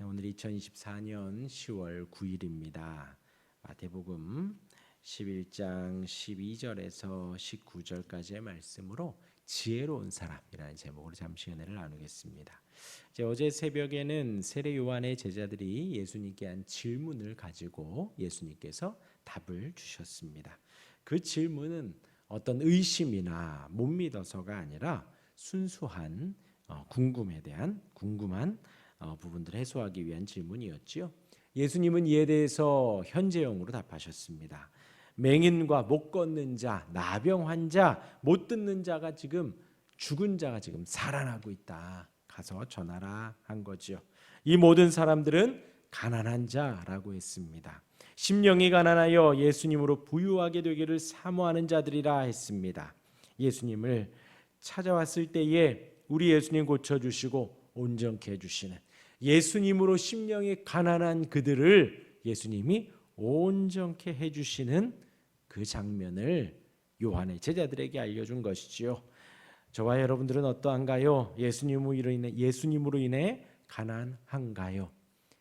오늘 2024년 10월 9일입니다. 마태복음 11장 12절에서 19절까지의 말씀으로 지혜로운 사람이라는 제목으로 잠시 은혜를 나누겠습니다. 어제 새벽에는 세례 요한의 제자들이 예수님께 한 질문을 가지고 예수님께서 답을 주셨습니다. 그 질문은 어떤 의심이나 못 믿어서가 아니라 순수한 궁금한 부분들을 해소하기 위한 질문이었지요. 예수님은 이에 대해서 현재형으로 답하셨습니다. 맹인과 못 걷는 자, 나병 환자, 못 듣는 자가 지금 죽은 자가 지금 살아나고 있다. 가서 전하라 한 거죠. 이 모든 사람들은 가난한 자라고 했습니다. 심령이 가난하여 예수님으로 부유하게 되기를 사모하는 자들이라 했습니다. 예수님을 찾아왔을 때에 우리 예수님 고쳐주시고 온전케 해주시는, 예수님으로 심령이 가난한 그들을 예수님이 온전케 해주시는 그 장면을 요한의 제자들에게 알려준 것이지요. 저와 여러분들은 어떠한가요? 예수님으로 인해 가난한가요?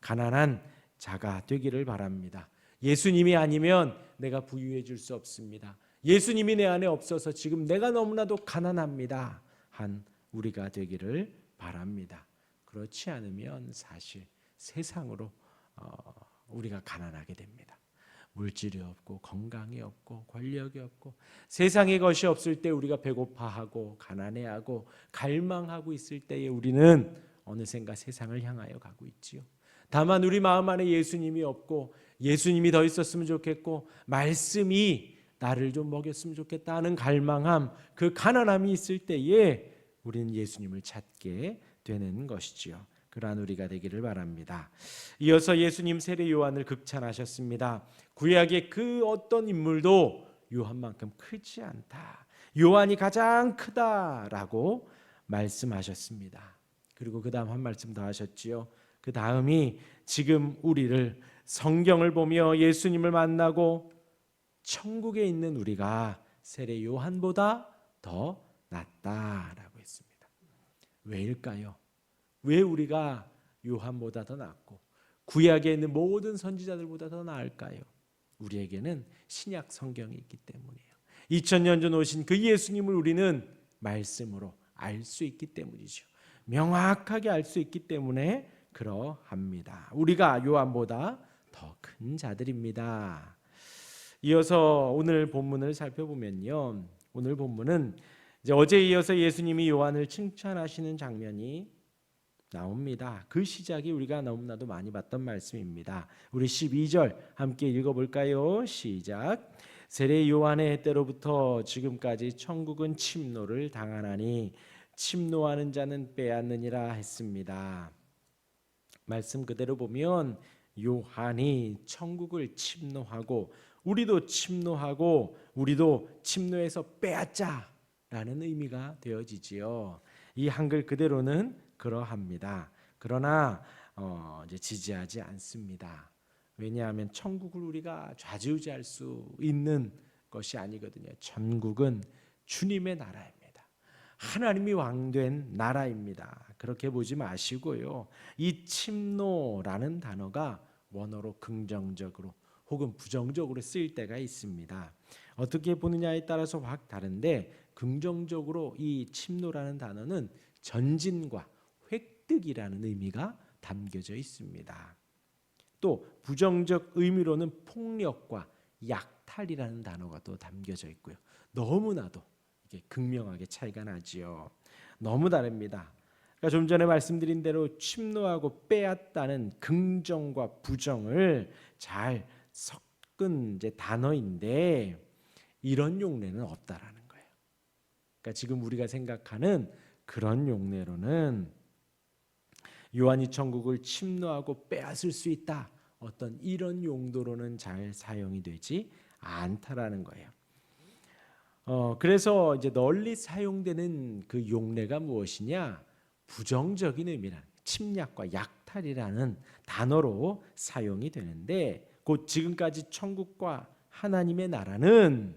가난한 자가 되기를 바랍니다. 예수님이 아니면 내가 부유해질 수 없습니다. 예수님이 내 안에 없어서 지금 내가 너무나도 가난합니다. 한 우리가 되기를 바랍니다. 그렇지 않으면 사실 세상으로 우리가 가난하게 됩니다. 물질이 없고 건강이 없고 권력이 없고 세상의 것이 없을 때 우리가 배고파하고 가난해하고 갈망하고 있을 때에 우리는 어느샌가 세상을 향하여 가고 있지요. 다만 우리 마음 안에 예수님이 없고 예수님이 더 있었으면 좋겠고 말씀이 나를 좀 먹였으면 좋겠다 하는 갈망함, 그 가난함이 있을 때에 우리는 예수님을 찾게 되는 것이지요. 그러한 우리가 되기를 바랍니다. 이어서 예수님 세례 요한을 극찬하셨습니다. 구약의 그 어떤 인물도 요한만큼 크지 않다. 요한이 가장 크다라고 말씀하셨습니다. 그리고 그 다음 한 말씀 더 하셨지요. 그 다음이 지금 우리를 성경을 보며 예수님을 만나고 천국에 있는 우리가 세례 요한보다 더 낫다라고 했습니다. 왜일까요? 왜 우리가 요한보다 더 낫고 구약에 있는 모든 선지자들보다 더 나을까요? 우리에게는 신약 성경이 있기 때문이에요. 2000년 전 오신 그 예수님을 우리는 말씀으로 알 수 있기 때문이죠. 명확하게 알 수 있기 때문에 그러합니다. 우리가 요한보다 더 큰 자들입니다. 이어서 오늘 본문을 살펴보면요, 오늘 본문은 이제 어제에 이어서 예수님이 요한을 칭찬하시는 장면이 나옵니다. 그 시작이 우리가 너무나도 많이 봤던 말씀입니다. 우리 12절 함께 읽어볼까요? 시작. 세례 요한의 때로부터 지금까지 천국은 침노를 당하나니 침노하는 자는 빼앗느니라 했습니다. 말씀 그대로 보면 요한이 천국을 침노하고 우리도 침노하고 우리도 침노해서 빼앗자라는 의미가 되어지지요. 이 한글 그대로는 그러합니다. 그러나 이제 지지하지 않습니다. 왜냐하면 천국을 우리가 좌지우지할 수 있는 것이 아니거든요. 천국은 주님의 나라입니다. 하나님이 왕된 나라입니다. 그렇게 보지 마시고요. 이 침노라는 단어가 원어로 긍정적으로 혹은 부정적으로 쓰일 때가 있습니다. 어떻게 보느냐에 따라서 확 다른데, 긍정적으로 이 침노라는 단어는 전진과 획득이라는 의미가 담겨져 있습니다. 또 부정적 의미로는 폭력과 약탈이라는 단어가 또 담겨져 있고요. 너무나도 이게 극명하게 차이가 나지요. 너무 다릅니다. 그러니까 좀 전에 말씀드린 대로 침노하고 빼앗다는 긍정과 부정을 잘 섞은 이제 단어인데 이런 용례는 없다라는 거예요. 그러니까 지금 우리가 생각하는 그런 용례로는 요한이 천국을 침노하고 빼앗을 수 있다, 어떤 이런 용도로는 잘 사용이 되지 않다라는 거예요. 그래서 이제 널리 사용되는 그 용례가 무엇이냐? 부정적인 의미란 침략과 약탈이라는 단어로 사용이 되는데, 곧 지금까지 천국과 하나님의 나라는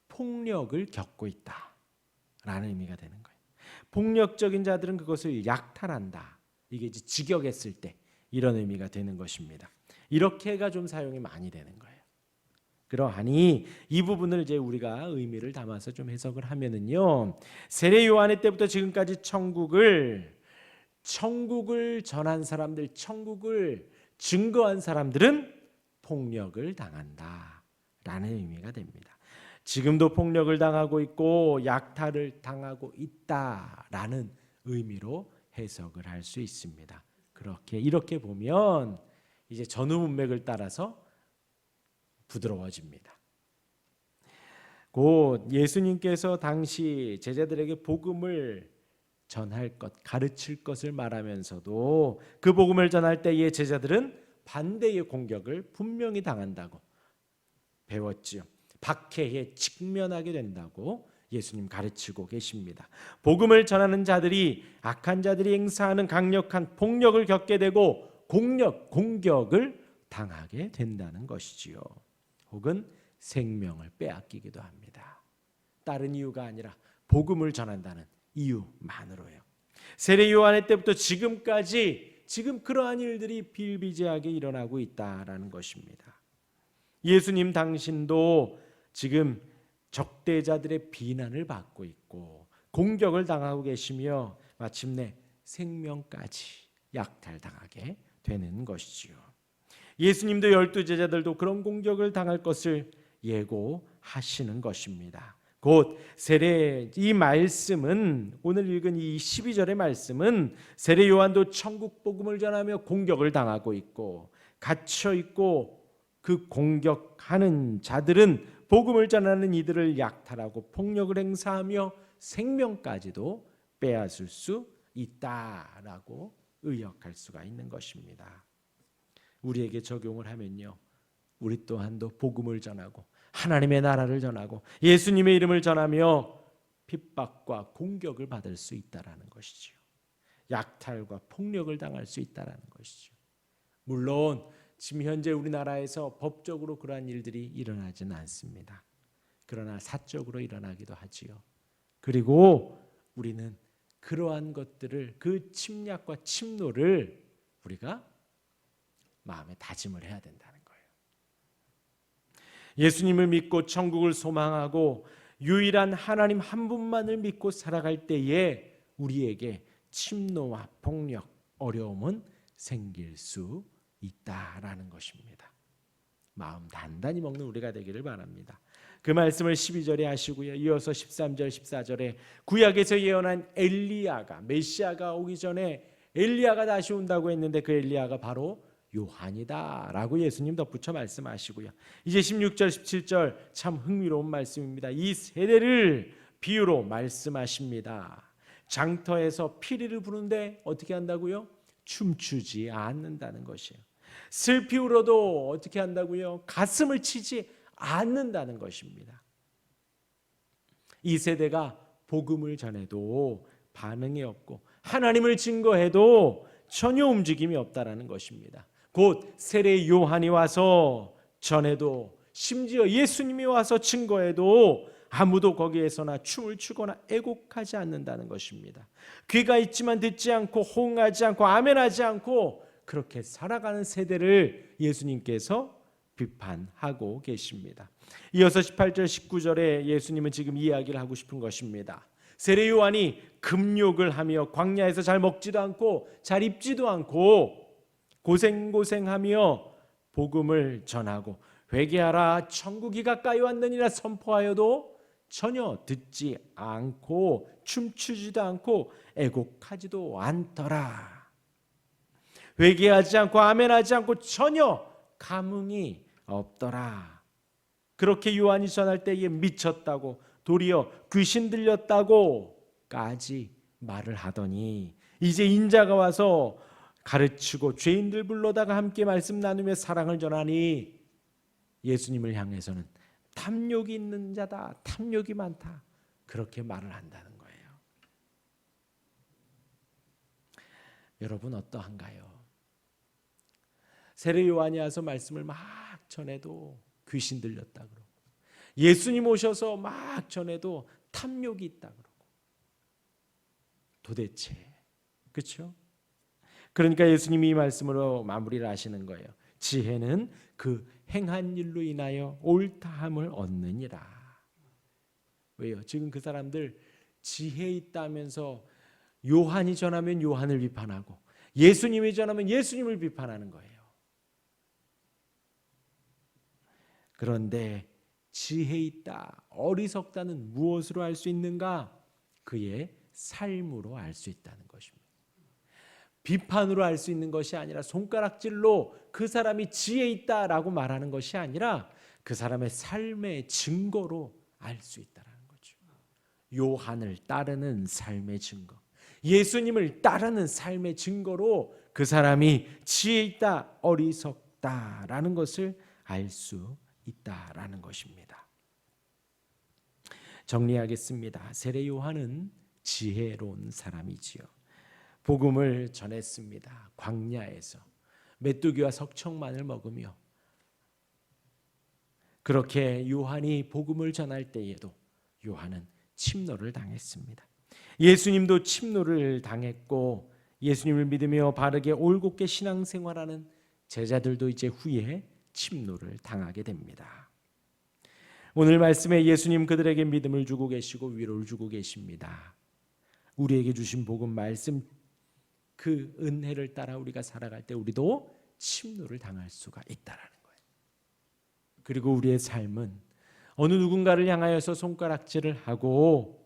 폭력을 겪고 있다라는 의미가 되는 거예요. 폭력적인 자들은 그것을 약탈한다. 이게 이제 직역했을 때 이런 의미가 되는 것입니다. 이렇게가 좀 사용이 많이 되는 거예요. 그러하니 이 부분을 이제 우리가 의미를 담아서 좀 해석을 하면은요, 세례 요한의 때부터 지금까지 천국을 전한 사람들, 천국을 증거한 사람들은 폭력을 당한다라는 의미가 됩니다. 지금도 폭력을 당하고 있고 약탈을 당하고 있다라는 의미로 해석을 할 수 있습니다. 이렇게 보면 이제 전후 문맥을 따라서 부드러워집니다. 곧 예수님께서 당시 제자들에게 복음을 전할 것, 가르칠 것을 말하면서도 그 복음을 전할 때의 제자들은 반대의 공격을 분명히 당한다고 배웠지요. 박해에 직면하게 된다고 예수님 가르치고 계십니다. 복음을 전하는 자들이 악한 자들이 행사하는 강력한 폭력을 겪게 되고 공격을 당하게 된다는 것이지요. 혹은 생명을 빼앗기기도 합니다. 다른 이유가 아니라 복음을 전한다는 이유만으로요. 세례 요한의 때부터 지금까지 지금 그러한 일들이 비일비재하게 일어나고 있다라는 것입니다. 예수님 당신도 지금 적대자들의 비난을 받고 있고 공격을 당하고 계시며 마침내 생명까지 약탈당하게 되는 것이지요. 예수님도 12제자들도 그런 공격을 당할 것을 예고하시는 것입니다. 곧 이 말씀은, 오늘 읽은 이 12절의 말씀은 세례 요한도 천국 복음을 전하며 공격을 당하고 있고 갇혀 있고 그 공격하는 자들은 복음을 전하는 이들을 약탈하고 폭력을 행사하며 생명까지도 빼앗을 수 있다라고 의역할 수가 있는 것입니다. 우리에게 적용을 하면요, 우리 또한도 복음을 전하고 하나님의 나라를 전하고 예수님의 이름을 전하며 핍박과 공격을 받을 수 있다라는 것이지요. 약탈과 폭력을 당할 수 있다라는 것이죠. 물론 지금 현재 우리나라에서 법적으로 그러한 일들이 일어나지는 않습니다. 그러나 사적으로 일어나기도 하지요. 그리고 우리는 그러한 것들을, 그 침략과 침노를 우리가 마음에 다짐을 해야 된다는 거예요. 예수님을 믿고 천국을 소망하고 유일한 하나님 한 분만을 믿고 살아갈 때에 우리에게 침노와 폭력, 어려움은 생길 수 있다라는 것입니다. 마음 단단히 먹는 우리가 되기를 바랍니다. 그 말씀을 12절에 하시고요. 이어서 13절, 14절에 구약에서 예언한 엘리야가, 메시아가 오기 전에 엘리야가 다시 온다고 했는데 그 엘리야가 바로 요한이다라고 예수님 덧붙여 말씀하시고요. 이제 16절, 17절 참 흥미로운 말씀입니다. 이 세대를 비유로 말씀하십니다. 장터에서 피리를 부는데 어떻게 한다고요? 춤추지 않는다는 것이에요. 슬피 울어도 어떻게 한다고요? 가슴을 치지 않는다는 것입니다. 이 세대가 복음을 전해도 반응이 없고 하나님을 증거해도 전혀 움직임이 없다라는 것입니다. 곧 세례 요한이 와서 전해도, 심지어 예수님이 와서 증거해도 아무도 거기에서나 춤을 추거나 애곡하지 않는다는 것입니다. 귀가 있지만 듣지 않고 호응하지 않고 아멘하지 않고 그렇게 살아가는 세대를 예수님께서 비판하고 계십니다. 이어서 18절 19절에 예수님은 지금 이야기를 하고 싶은 것입니다. 세례 요한이 금욕을 하며 광야에서 잘 먹지도 않고 잘 입지도 않고 고생하며 복음을 전하고 회개하라 천국이 가까이 왔느니라 선포하여도 전혀 듣지 않고 춤추지도 않고 애곡하지도 않더라. 회개하지 않고 아멘하지 않고 전혀 감흥이 없더라. 그렇게 요한이 전할 때에 미쳤다고, 도리어 귀신 들렸다고까지 말을 하더니 이제 인자가 와서 가르치고 죄인들 불러다가 함께 말씀 나누며 사랑을 전하니 예수님을 향해서는 탐욕이 있는 자다, 탐욕이 많다, 그렇게 말을 한다는 거예요. 여러분 어떠한가요? 세례 요한이 와서 말씀을 막 전해도 귀신 들렸다 그러고, 예수님 오셔서 막 전해도 탐욕이 있다 그러고, 도대체 그렇죠? 그러니까 예수님이 이 말씀으로 마무리를 하시는 거예요. 지혜는 그 행한 일로 인하여 옳다함을 얻느니라. 왜요? 지금 그 사람들 지혜 있다면서 요한이 전하면 요한을 비판하고 예수님이 전하면 예수님을 비판하는 거예요. 그런데 지혜 있다, 어리석다는 무엇으로 알 수 있는가? 그의 삶으로 알 수 있다는 것입니다. 비판으로 알 수 있는 것이 아니라 손가락질로 그 사람이 지혜 있다라고 말하는 것이 아니라 그 사람의 삶의 증거로 알 수 있다는 거죠. 요한을 따르는 삶의 증거, 예수님을 따르는 삶의 증거로 그 사람이 지혜 있다, 어리석다라는 것을 알 수 있다라는 것입니다. 정리하겠습니다. 세례 요한은 지혜로운 사람이지요. 복음을 전했습니다. 광야에서 메뚜기와 석청만을 먹으며 그렇게 요한이 복음을 전할 때에도 요한은 침노를 당했습니다. 예수님도 침노를 당했고 예수님을 믿으며 바르게 올곧게 신앙생활하는 제자들도 이제 후에 침노를 당하게 됩니다. 오늘 말씀에 예수님 그들에게 믿음을 주고 계시고 위로를 주고 계십니다. 우리에게 주신 복음 말씀 그 은혜를 따라 우리가 살아갈 때 우리도 침노를 당할 수가 있다라는 거예요. 그리고 우리의 삶은 어느 누군가를 향하여서 손가락질을 하고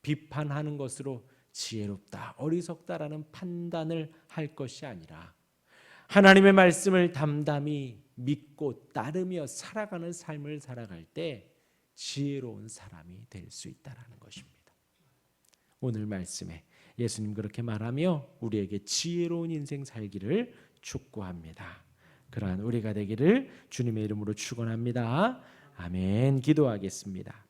비판하는 것으로 지혜롭다, 어리석다라는 판단을 할 것이 아니라 하나님의 말씀을 담담히 믿고 따르며 살아가는 삶을 살아갈 때 지혜로운 사람이 될 수 있다는 것입니다. 오늘 말씀에 예수님 그렇게 말하며 우리에게 지혜로운 인생 살기를 축복합니다. 그러한 우리가 되기를 주님의 이름으로 축원합니다. 아멘. 기도하겠습니다.